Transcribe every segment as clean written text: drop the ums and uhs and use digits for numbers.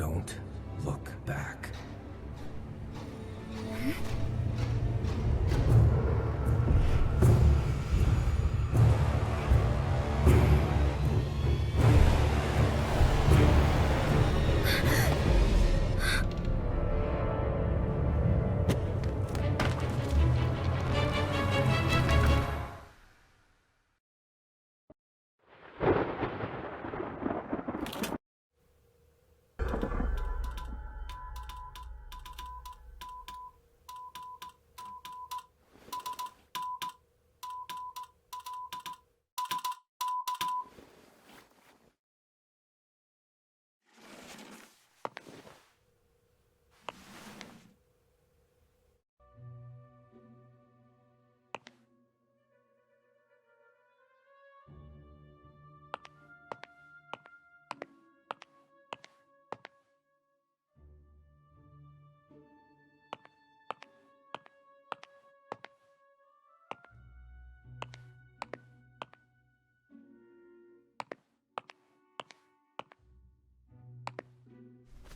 Don't look back.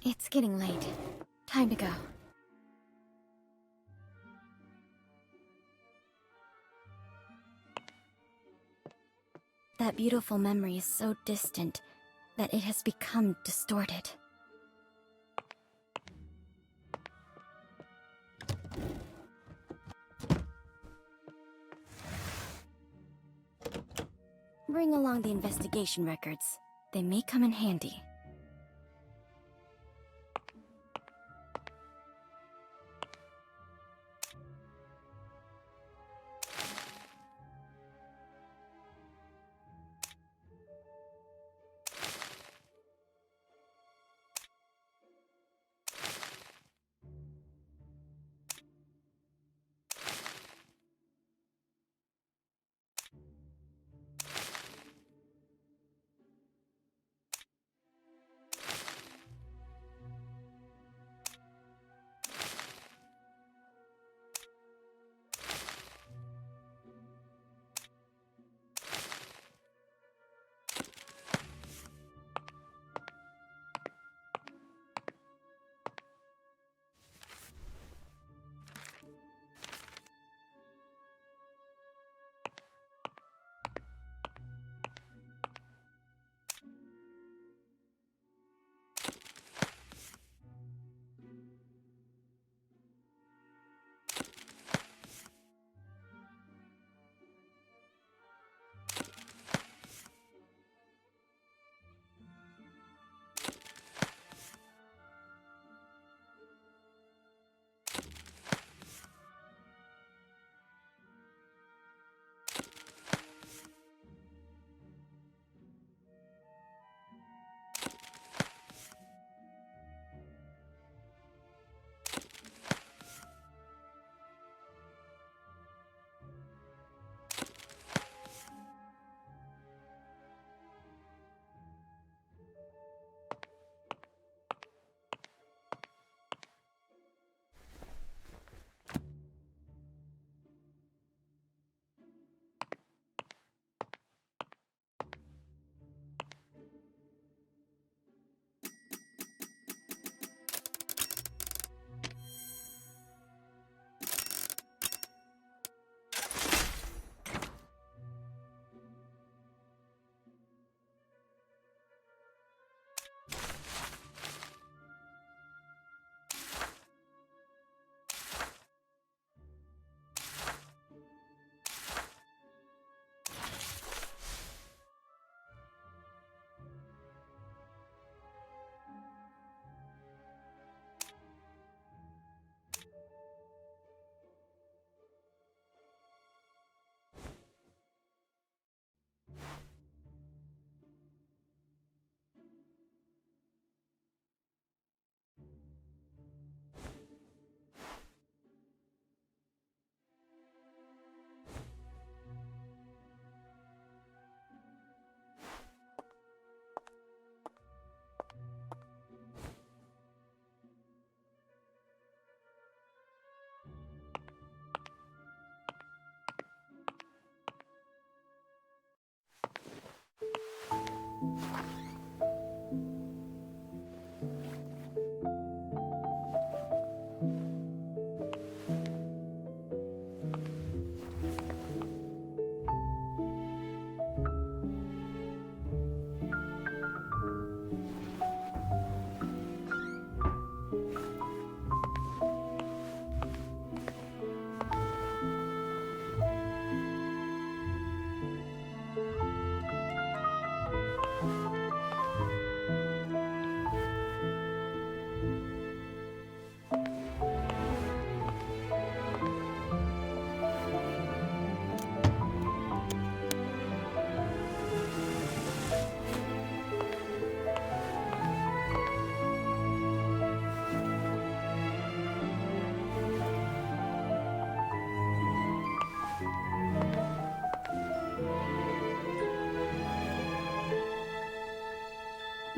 It's getting late. Time to go. That beautiful memory is so distant that it has become distorted. Bring along the investigation records. They may come in handy.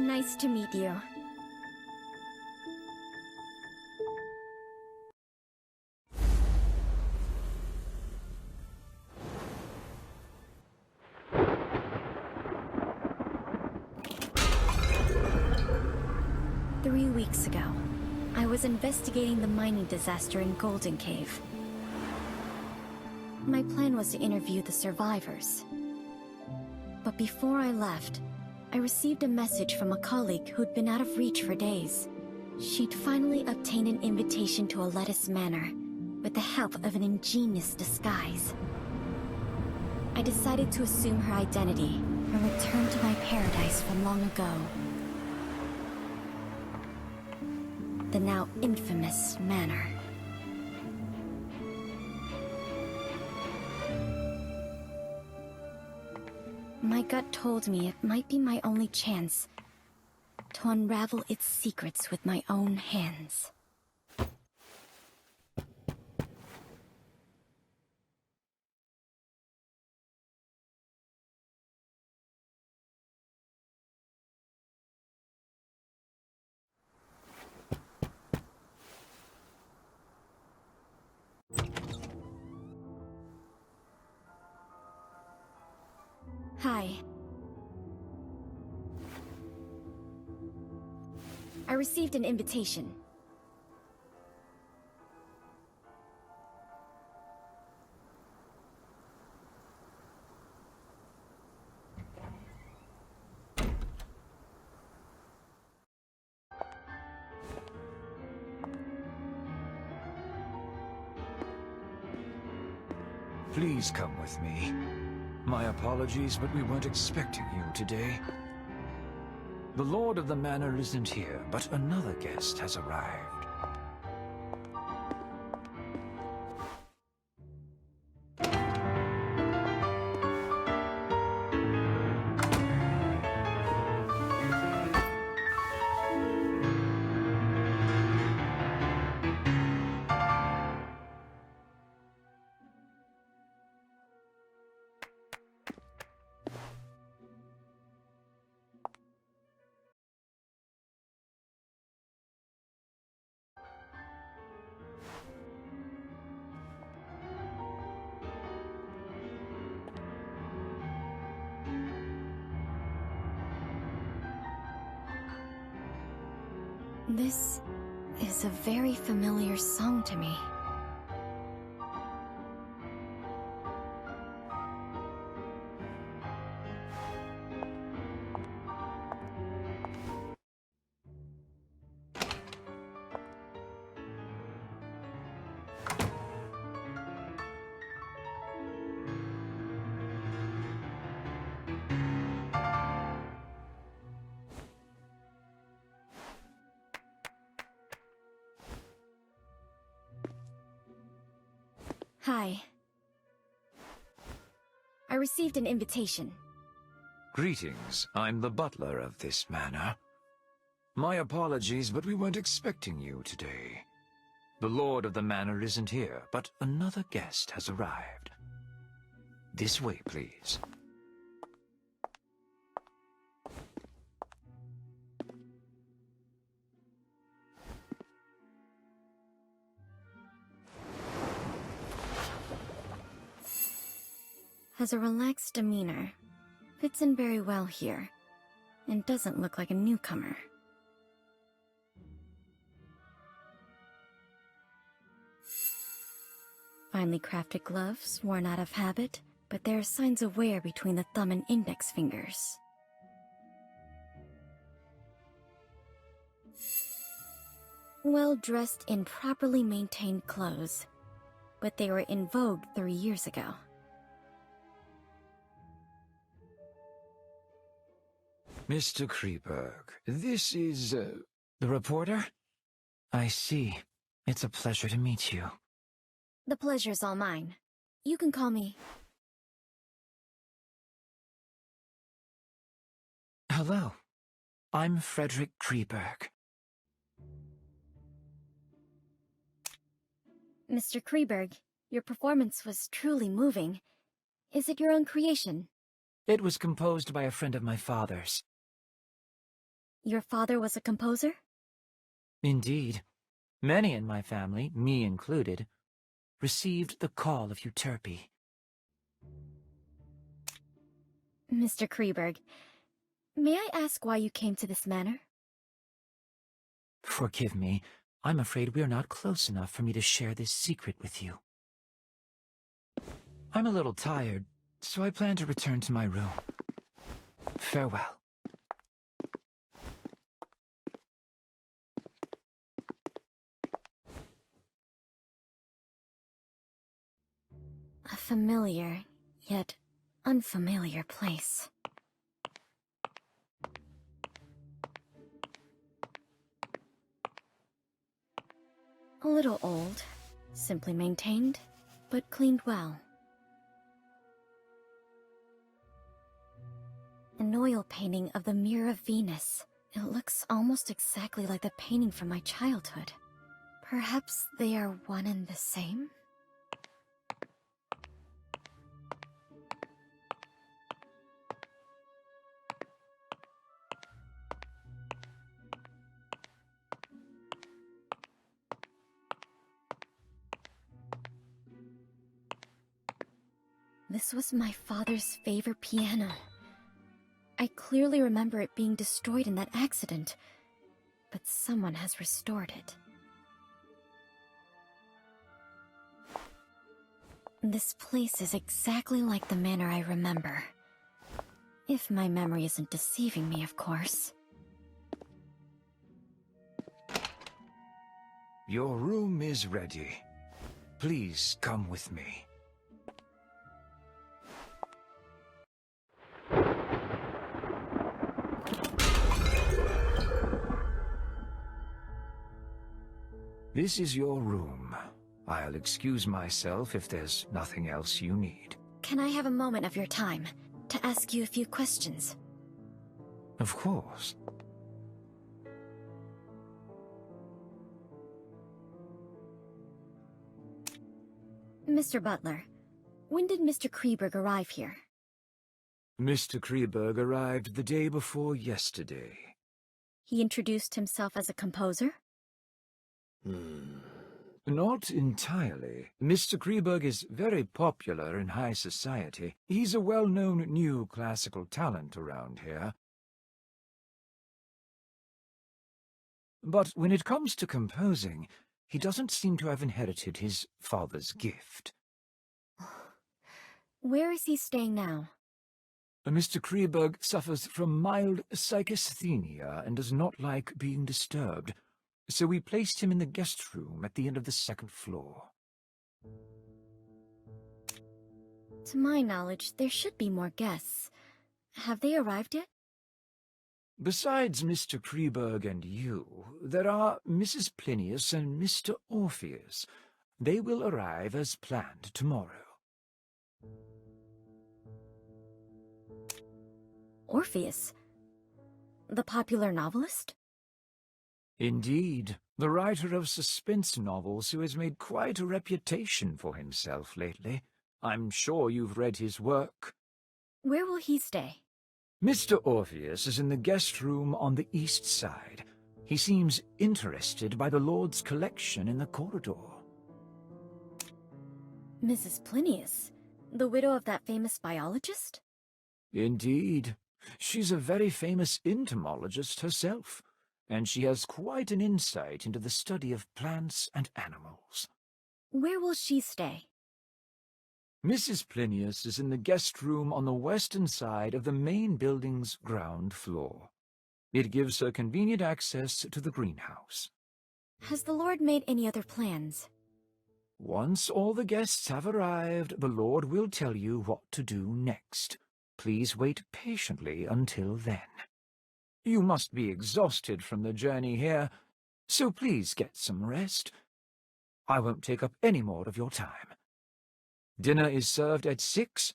Nice to meet you. Three weeks ago, I was investigating the mining disaster in Golden Cave. My plan was to interview the survivors. But before I left, I received a message from a colleague who'd been out of reach for days. She'd finally obtained an invitation to a lettuce manor, with the help of an ingenious disguise. I decided to assume her identity and return to my paradise from long ago. The now infamous manor. My gut told me it might be my only chance to unravel its secrets with my own hands. Hi. I received an invitation. Please come with me. My apologies, but we weren't expecting you today. The Lord of the Manor isn't here, but another guest has arrived. This is a very familiar song to me. Hi. I received an invitation. Greetings. I'm the butler of this manor. My apologies, but we weren't expecting you today. The Lord of the Manor isn't here, but another guest has arrived. This way, please. Has a relaxed demeanor, fits in very well here, and doesn't look like a newcomer. Finely crafted gloves, worn out of habit, but there are signs of wear between the thumb and index fingers. Well dressed in properly maintained clothes, but they were in vogue 3 years ago. Mr. Kreberg, this is, the reporter? I see. It's a pleasure to meet you. The pleasure's all mine. You can call me... Hello. I'm Frederick Kreberg. Mr. Kreberg, your performance was truly moving. Is it your own creation? It was composed by a friend of my father's. Your father was a composer? Indeed. Many in my family, me included, received the call of Euterpe. Mr. Kreberg, may I ask why you came to this manor? Forgive me. I'm afraid we are not close enough for me to share this secret with you. I'm a little tired, so I plan to return to my room. Farewell. A familiar, yet unfamiliar place. A little old, simply maintained, but cleaned well. An oil painting of the Mirror of Venus. It looks almost exactly like the painting from my childhood. Perhaps they are one and the same? This was my father's favorite piano. I clearly remember it being destroyed in that accident, but someone has restored it. This place is exactly like the manor I remember. If my memory isn't deceiving me, of course. Your room is ready. Please come with me. This is your room. I'll excuse myself if there's nothing else you need. Can I have a moment of your time to ask you a few questions? Of course. Mr. Butler, when did Mr. Kreberg arrive here? Mr. Kreberg arrived the day before yesterday. He introduced himself as a composer? Not entirely. Mr. Kreberg is very popular in high society. He's a well-known new classical talent around here. But when it comes to composing, he doesn't seem to have inherited his father's gift. Where is he staying now? Mr. Kreberg suffers from mild psychasthenia and does not like being disturbed, so we placed him in the guest room at the end of the second floor. To my knowledge, there should be more guests. Have they arrived yet? Besides Mr. Kreberg and you, there are Mrs. Plinius and Mr. Orpheus. They will arrive as planned tomorrow. Orpheus? The popular novelist? Indeed, the writer of suspense novels who has made quite a reputation for himself lately. I'm sure you've read his work. Where will he stay? Mr. Orpheus is in the guest room on the east side. He seems interested by the Lord's collection in the corridor. Mrs. Plinius, the widow of that famous biologist? Indeed. She's a very famous entomologist herself, and she has quite an insight into the study of plants and animals. Where will she stay? Mrs. Plinius is in the guest room on the western side of the main building's ground floor. It gives her convenient access to the greenhouse. Has the Lord made any other plans? Once all the guests have arrived, the Lord will tell you what to do next. Please wait patiently until then. You must be exhausted from the journey here, so please get some rest. I won't take up any more of your time. Dinner is served at 6.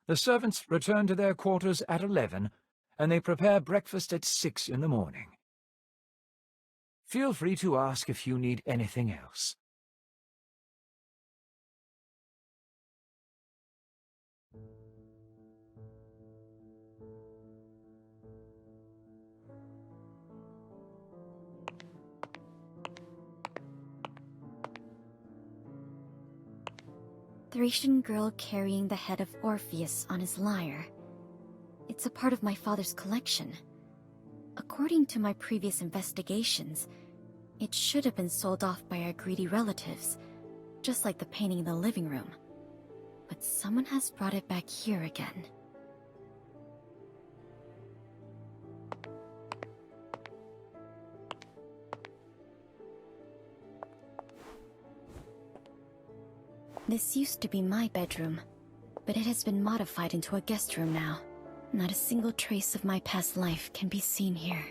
The servants return to their quarters at 11, and they prepare breakfast at 6 in the morning. Feel free to ask if you need anything else. Thracian girl carrying the head of Orpheus on his lyre. It's a part of my father's collection. According to my previous investigations, it should have been sold off by our greedy relatives, just like the painting in the living room. But someone has brought it back here again. This used to be my bedroom, but it has been modified into a guest room now. Not a single trace of my past life can be seen here.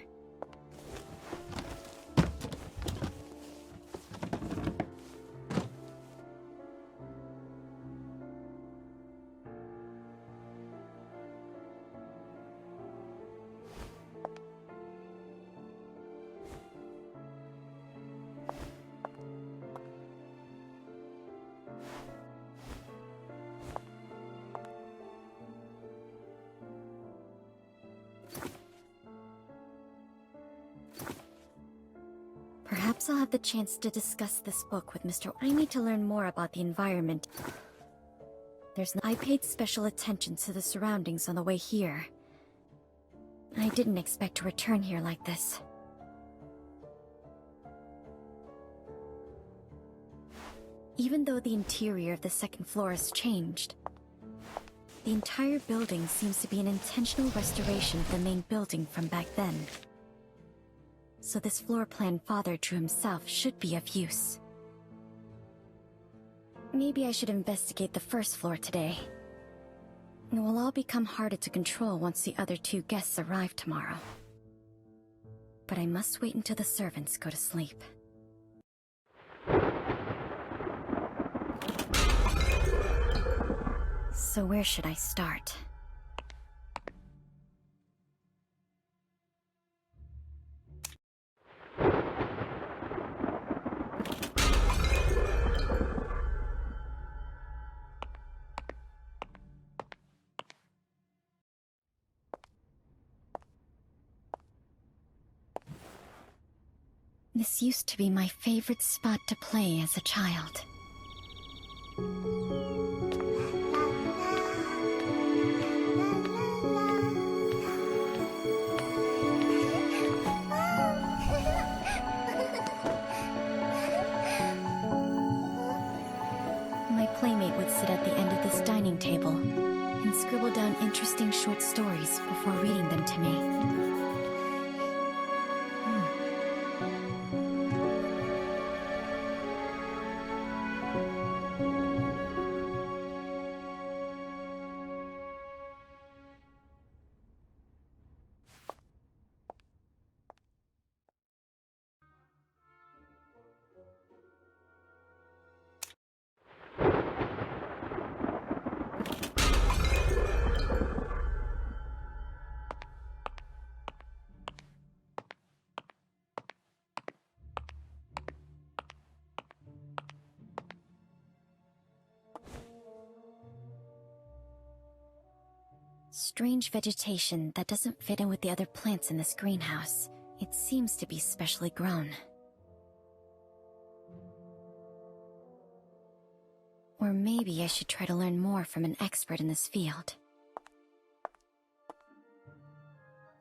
Perhaps I'll have the chance to discuss this book with Mr. I need to learn more about the environment. I paid special attention to the surroundings on the way here. I didn't expect to return here like this. Even though the interior of the second floor has changed, the entire building seems to be an intentional restoration of the main building from back then. So this floor plan Father drew himself should be of use. Maybe I should investigate the first floor today. It will all become harder to control once the other two guests arrive tomorrow. But I must wait until the servants go to sleep. So where should I start? This used to be my favorite spot to play as a child. My playmate would sit at the end of this dining table and scribble down interesting short stories before reading them to me. Strange vegetation that doesn't fit in with the other plants in this greenhouse. It seems to be specially grown. Or maybe I should try to learn more from an expert in this field.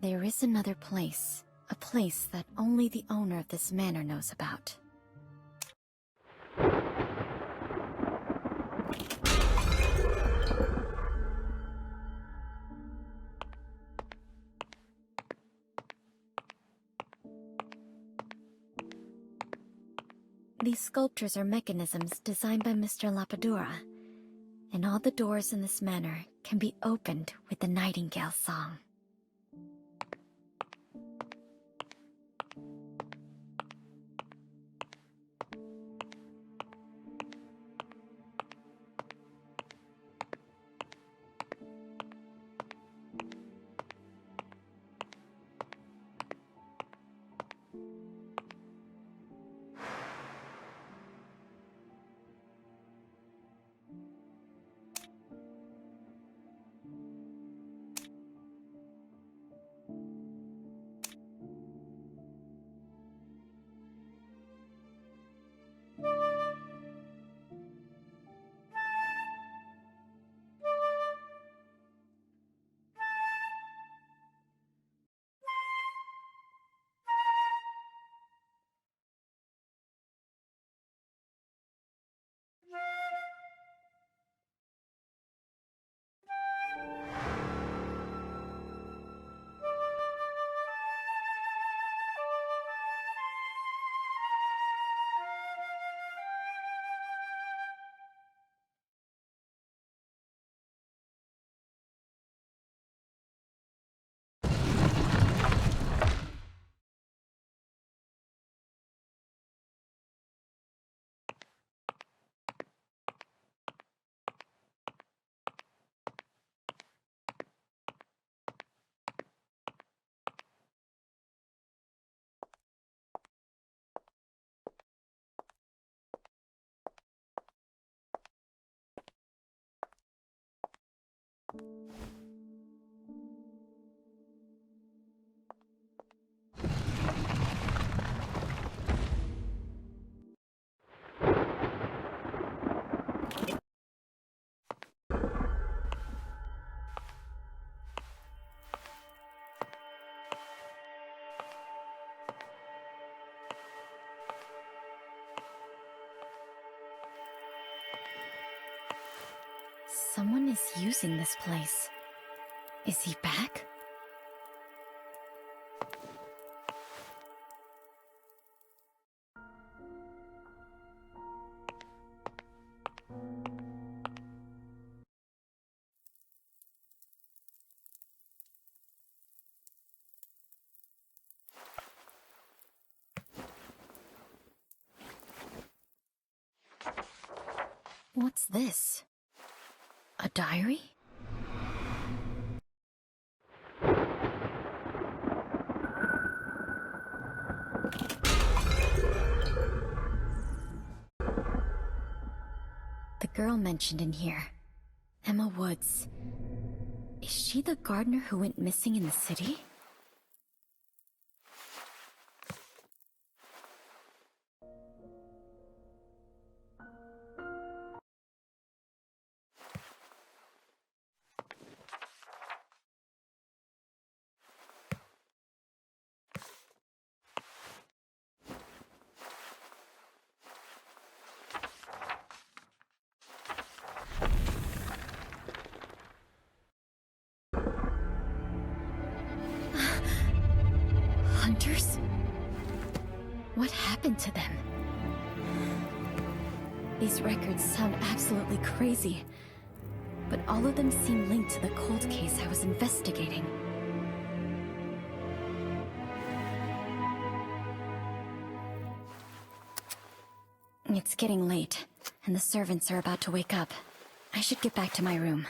There is another place. A place that only the owner of this manor knows about. These sculptures are mechanisms designed by Mr. Lapadura, and all the doors in this manor can be opened with the nightingale song. Someone is using this place. Is he back? What's this? A diary? The girl mentioned in here, Emma Woods. Is she the gardener who went missing in the city? Hunters? What happened to them? These records sound absolutely crazy, but all of them seem linked to the cold case I was investigating. It's getting late, and the servants are about to wake up. I should get back to my room.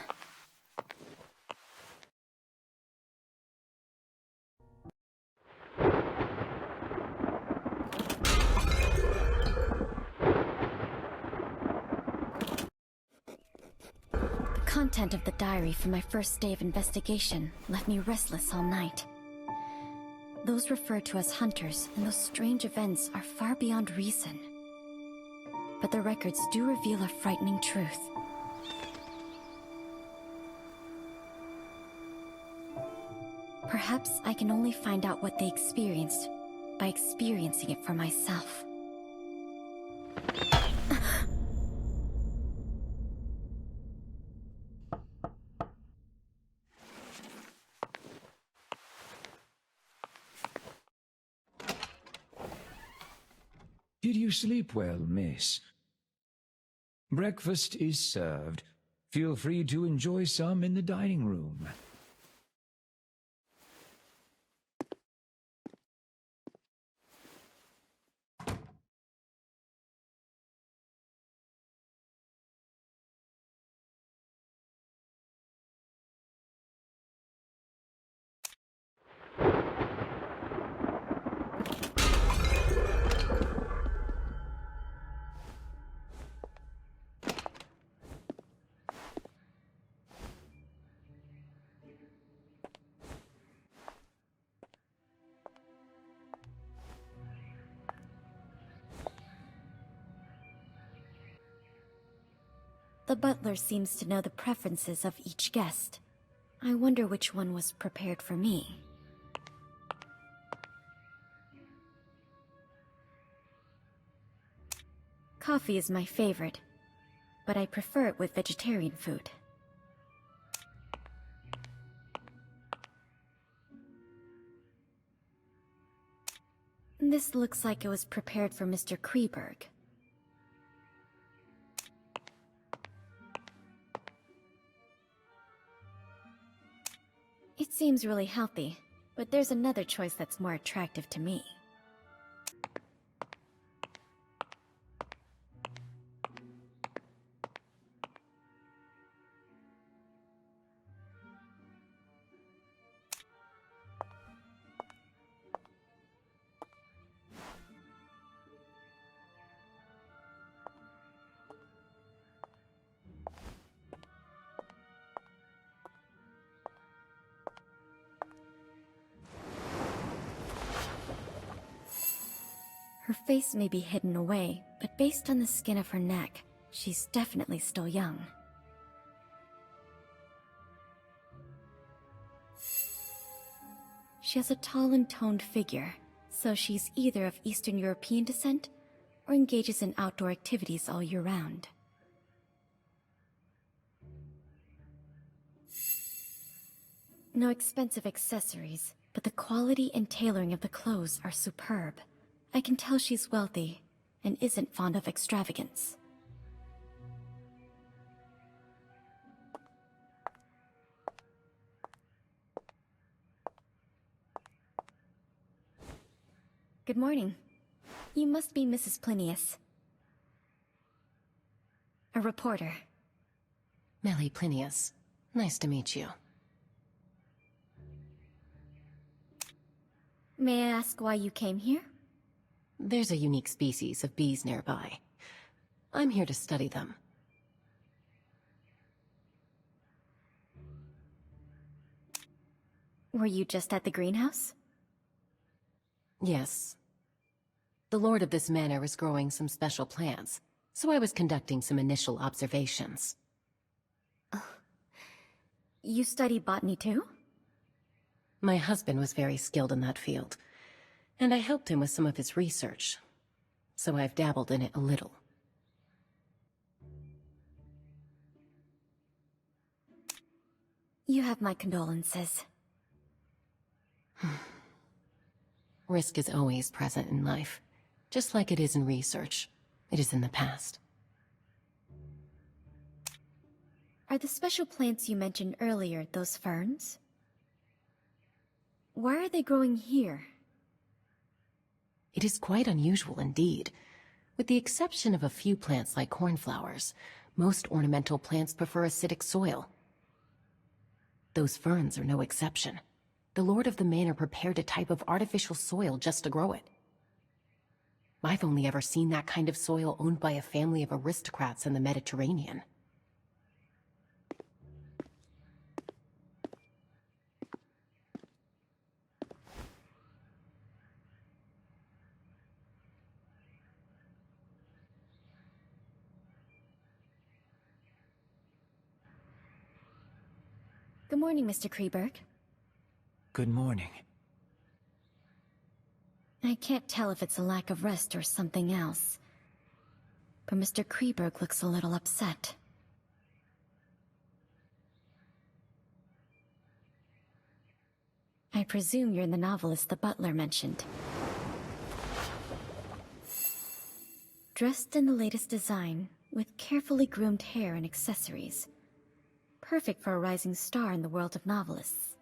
The content of the diary from my first day of investigation left me restless all night. Those referred to as hunters and those strange events are far beyond reason. But the records do reveal a frightening truth. Perhaps I can only find out what they experienced by experiencing it for myself. Did you sleep well, miss? Breakfast is served. Feel free to enjoy some in the dining room. The butler seems to know the preferences of each guest. I wonder which one was prepared for me. Coffee is my favorite, but I prefer it with vegetarian food. This looks like it was prepared for Mr. Kreberg. It seems really healthy, but there's another choice that's more attractive to me. Her face may be hidden away, but based on the skin of her neck, she's definitely still young. She has a tall and toned figure, so she's either of Eastern European descent or engages in outdoor activities all year round. No expensive accessories, but the quality and tailoring of the clothes are superb. I can tell she's wealthy, and isn't fond of extravagance. Good morning. You must be Mrs. Plinius. A reporter. Melly Plinius. Nice to meet you. May I ask why you came here? There's a unique species of bees nearby. I'm here to study them. Were you just at the greenhouse? Yes. The lord of this manor is growing some special plants, so I was conducting some initial observations. You study botany too? My husband was very skilled in that field, and I helped him with some of his research, so I've dabbled in it a little. You have my condolences. Risk is always present in life, just like it is in research. It is in the past. Are the special plants you mentioned earlier those ferns? Why are they growing here? It is quite unusual indeed. With the exception of a few plants like cornflowers, most ornamental plants prefer acidic soil. Those ferns are no exception. The lord of the manor prepared a type of artificial soil just to grow it. I've only ever seen that kind of soil owned by a family of aristocrats in the Mediterranean. Good morning, Mr. Kreberg. Good morning. I can't tell if it's a lack of rest or something else, but Mr. Kreberg looks a little upset. I presume you're the novelist the butler mentioned. Dressed in the latest design, with carefully groomed hair and accessories. Perfect for a rising star in the world of novelists.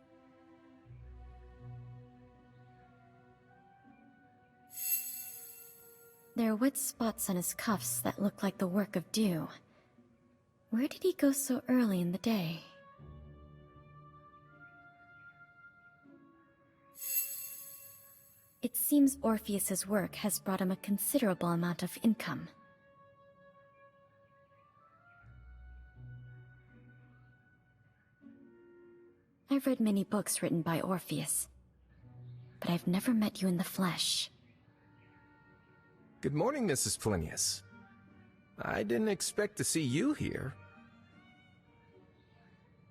There are wet spots on his cuffs that look like the work of dew. Where did he go so early in the day? It seems Orpheus's work has brought him a considerable amount of income. I've read many books written by Orpheus, but I've never met you in the flesh. Good morning, Mrs. Plinius. I didn't expect to see you here.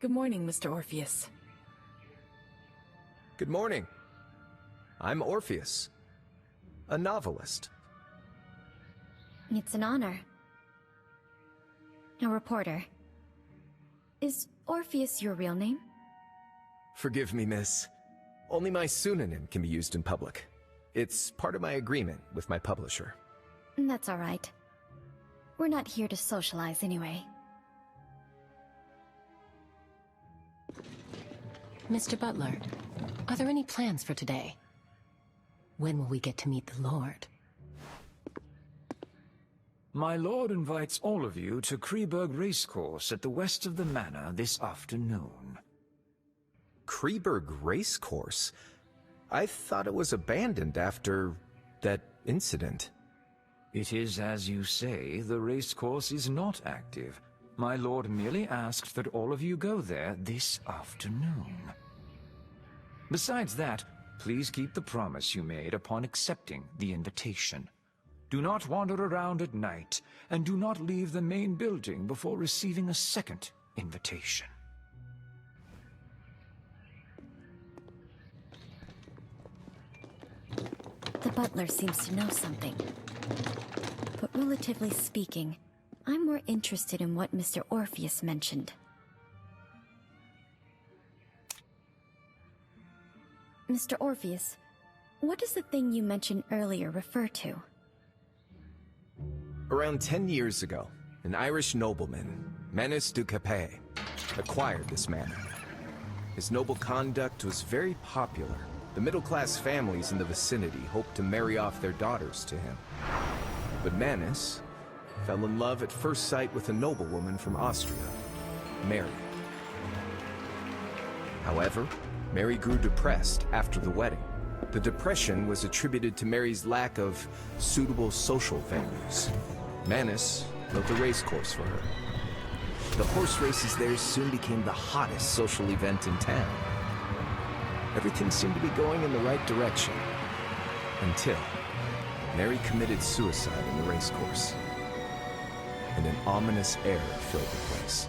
Good morning, Mr. Orpheus. Good morning. I'm Orpheus, a novelist. It's an honor. A reporter. Is Orpheus your real name? Forgive me, miss. Only my pseudonym can be used in public. It's part of my agreement with my publisher. That's all right. We're not here to socialize anyway. Mr. Butler, are there any plans for today? When will we get to meet the Lord? My lord invites all of you to Kreberg Racecourse at the west of the manor this afternoon. Kreberg Racecourse? I thought it was abandoned after that incident. It is as you say, the racecourse is not active. My lord merely asked that all of you go there this afternoon. Besides that, please keep the promise you made upon accepting the invitation. Do not wander around at night, and do not leave the main building before receiving a second invitation. The butler seems to know something. But relatively speaking, I'm more interested in what Mr. Orpheus mentioned. Mr. Orpheus, what does the thing you mentioned earlier refer to? Around 10 years ago, an Irish nobleman, Manus du Capet, acquired this manor. His noble conduct was very popular. The middle-class families in the vicinity hoped to marry off their daughters to him. But Manus fell in love at first sight with a noblewoman from Austria, Mary. However, Mary grew depressed after the wedding. The depression was attributed to Mary's lack of suitable social venues. Manus built a racecourse for her. The horse races there soon became the hottest social event in town. Everything seemed to be going in the right direction, until Mary committed suicide in the racecourse, and an ominous air filled the place.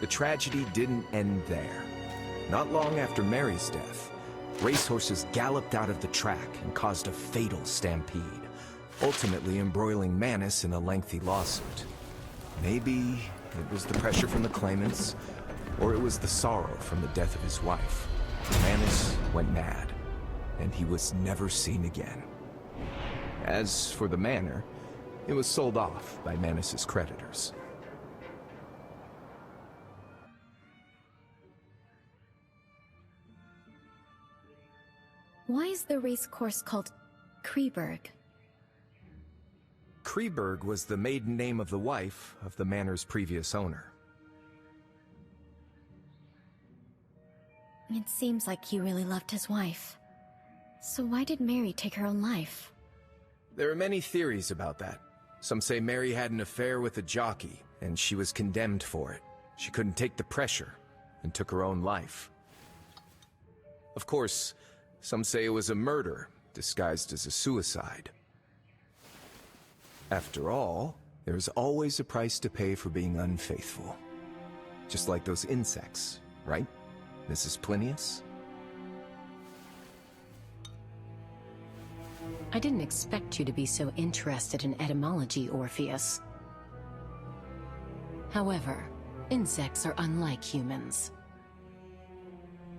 The tragedy didn't end there. Not long after Mary's death, racehorses galloped out of the track and caused a fatal stampede, ultimately embroiling Manus in a lengthy lawsuit. Maybe it was the pressure from the claimants, or it was the sorrow from the death of his wife. Manus went mad, and he was never seen again. As for the manor, it was sold off by Manus's creditors. Why is the race course called Kreberg? Kreberg was the maiden name of the wife of the manor's previous owner. It seems like he really loved his wife. So why did Mary take her own life? There are many theories about that. Some say Mary had an affair with a jockey, and she was condemned for it. She couldn't take the pressure, and took her own life. Of course, some say it was a murder, disguised as a suicide. After all, there's always a price to pay for being unfaithful. Just like those insects, right, Mrs. Plinius? I didn't expect you to be so interested in etymology, Orpheus. However, insects are unlike humans.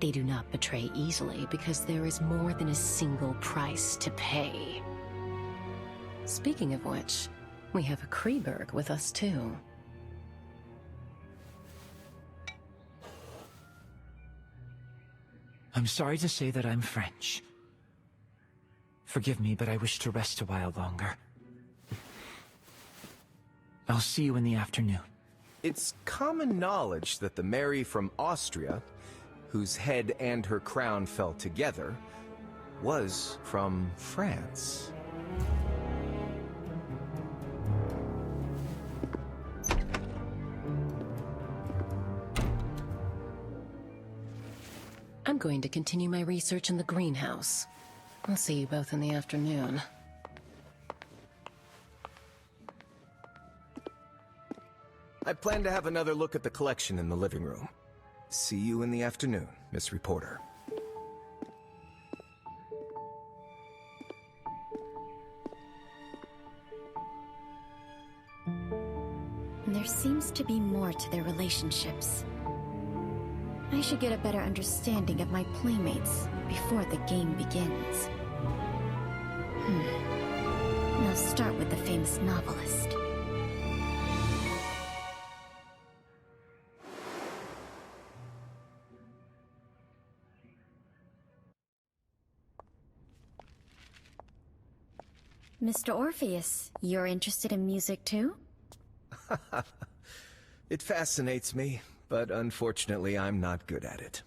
They do not betray easily because there is more than a single price to pay. Speaking of which, we have a Kreberg with us too. I'm sorry to say that I'm French. Forgive me, but I wish to rest a while longer. I'll see you in the afternoon. It's common knowledge that the Mary from Austria, whose head and her crown fell together, was from France. I'm going to continue my research in the greenhouse. I'll see you both in the afternoon. I plan to have another look at the collection in the living room. See you in the afternoon, Miss Reporter. There seems to be more to their relationships. I should get a better understanding of my playmates before the game begins. I'll start with the famous novelist. Mr. Orpheus, you're interested in music too? It fascinates me, but unfortunately I'm not good at it.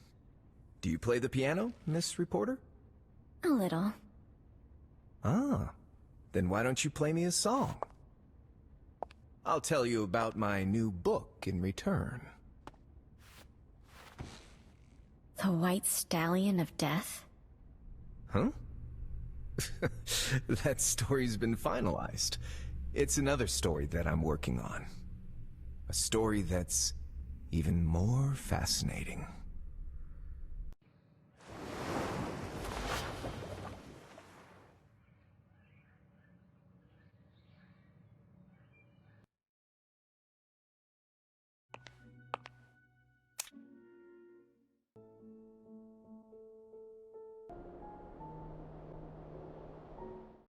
Do you play the piano, Miss Reporter? A little. Ah, then why don't you play me a song? I'll tell you about my new book in return. The White Stallion of Death? Huh? That story's been finalized. It's another story that I'm working on. A story that's even more fascinating.